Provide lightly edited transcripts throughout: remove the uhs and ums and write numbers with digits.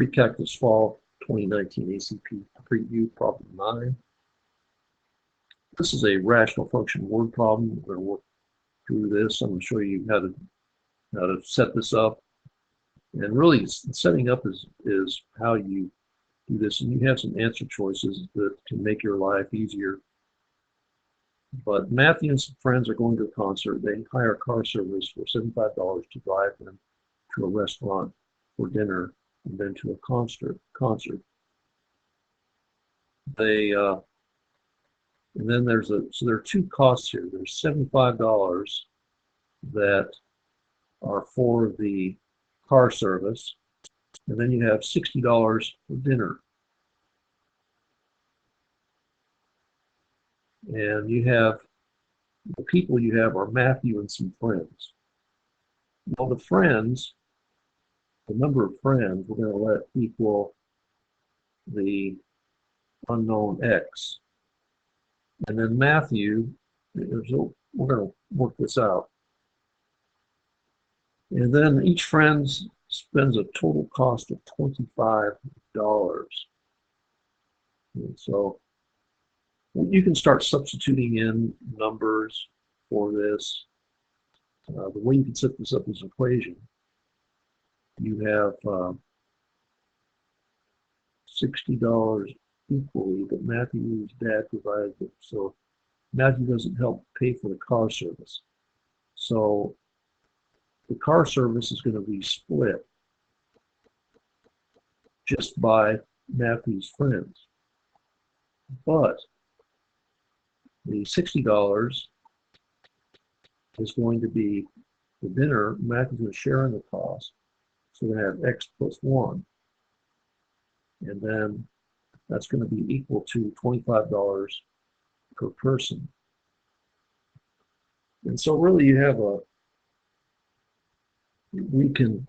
Precalculus Fall 2019 ACP Preview Problem 9. This is a rational function word problem. We're going to work through this. I'm going to show you how to set this up. And really, setting up is how you do this. And you have some answer choices that can make your life easier. But Matthew and some friends are going to a concert. They hire a car service for $75 to drive them to a restaurant for dinner and then to a concert. They and then there are two costs here. There's $75 that are for the car service, and then you have $60 for dinner. And you have, the people you have are Matthew and some friends. Well, the number of friends, we're going to let equal the unknown x. And then Matthew, we're going to work this out. And then each friend spends a total cost of $25. And so you can start substituting in numbers for this. The way you can set this up as an equation, you have $60 equally, but Matthew's dad provided it. So Matthew doesn't help pay for the car service. So the car service is going to be split just by Matthew's friends. But the $60 is going to be the dinner. Matthew's going to share in the cost. So we're going to have x plus 1. And then that's going to be equal to $25 per person. And so really you have we can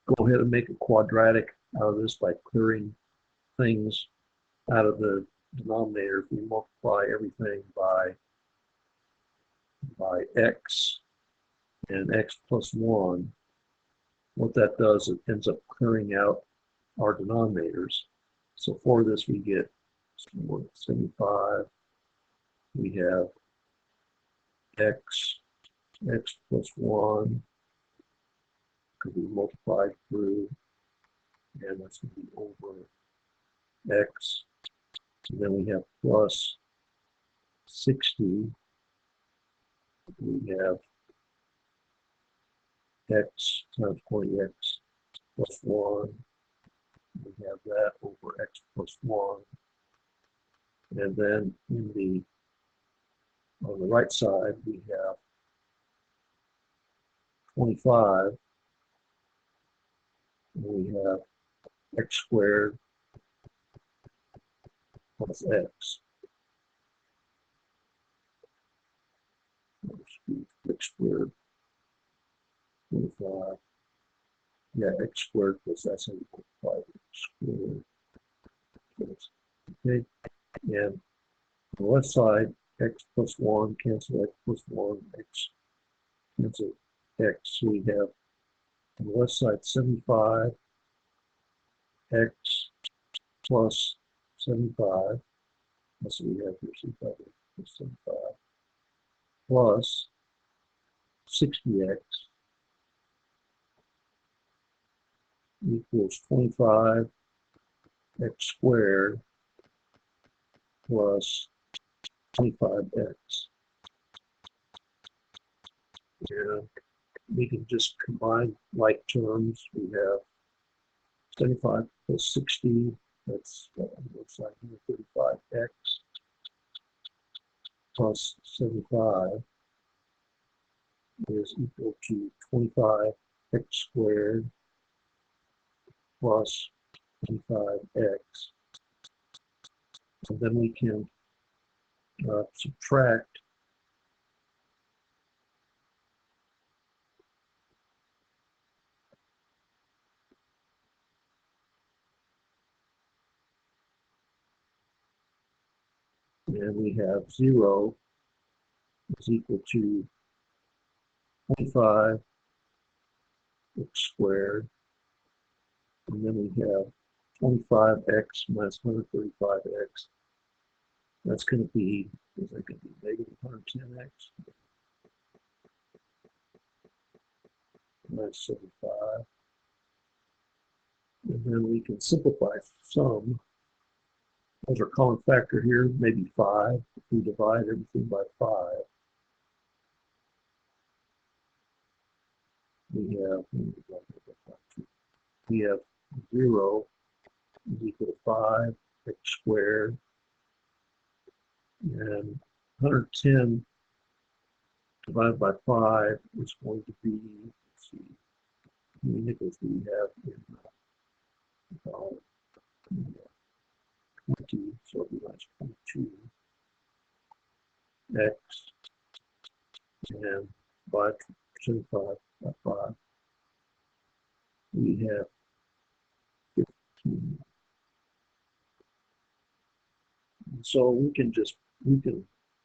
go ahead and make a quadratic out of this by clearing things out of the denominator. If we multiply everything by x and x plus 1, what that does, it ends up clearing out our denominators. So for this we get 75, we have x plus 1, because we multiplied through, and that's going to be over x. And then we have plus 60, we have x times 20x plus 1. We have that over x plus 1. And then on the right side, we have 25. And we have x squared plus x. X squared, 25. Yeah, x squared plus that's equal to 5x squared. Okay, and on the left side, x plus 1 cancel x plus 1, x cancel x. So we have on the left side 75 x plus 75. That's what we have here, 75 plus 75 plus 60x equals 25 x squared plus 25x. And we can just combine like terms. We have 75 plus 60, that's looks like 35x plus 75 is equal to 25x squared plus 25x. And then we can subtract and we have 0 is equal to 25 x squared And then we have 25x minus 135x. That's going to be, is that going to be negative 110x minus 75. And then we can simplify some. As our common factor here, maybe 5. If we divide everything by 5, we have 0 is equal to 5 x squared, and 110 divided by 5 is going to be, let's see, how many nickels do we have in 20, so it'll be minus 22 x, and by 75 by 5, we have 15. So we can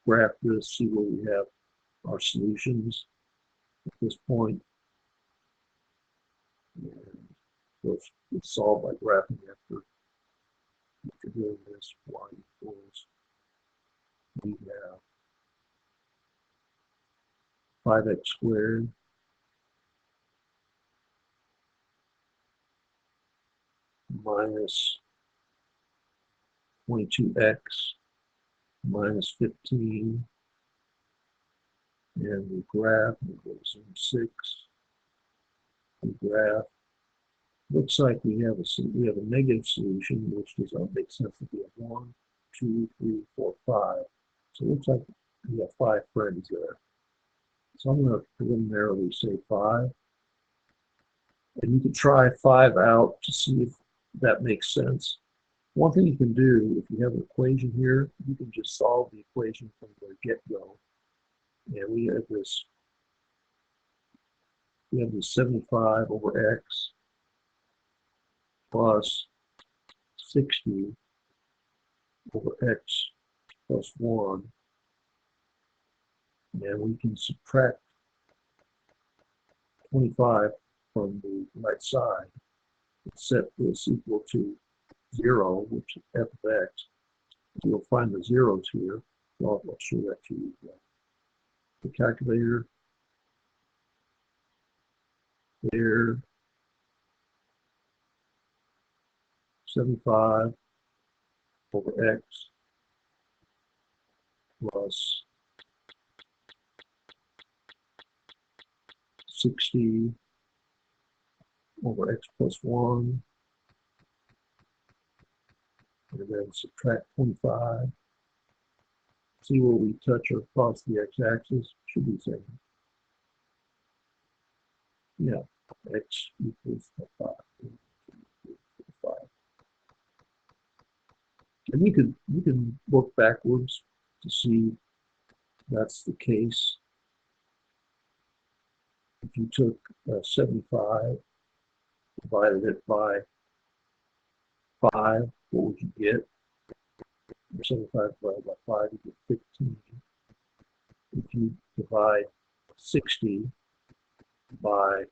graph this, see where we have our solutions at this point. And so it's solved by graphing after doing this. Y equals, we have 5x squared minus 22x minus 15, and we graph, and go to 6, we graph. Looks like we have a negative solution, which does not make sense to be a 1, 2, 3, 4, 5. So it looks like we have 5 friends there. So I'm going to preliminarily say 5. And you can try 5 out to see if that makes sense. One thing you can do, if you have an equation here, you can just solve the equation from the get-go. And we have this 75 over x plus 60 over x plus 1. And we can subtract 25 from the right side and set this equal to 0, which is f of x. So you'll find the zeros here. I'll show that to you. The calculator there, 75 over x plus 60 over x plus 1, and then subtract 25. See where we touch across the x-axis. Should be saying, yeah, x equals 5. And you can work backwards to see that's the case. If you took 75, divided it by 5, what would you get? 75 divided by 5, you get 15. If you divide 60 by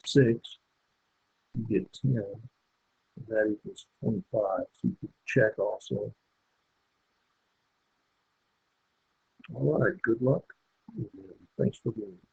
6, you get 10. And that equals 25. So you can check also. All right, good luck. And thanks for being here.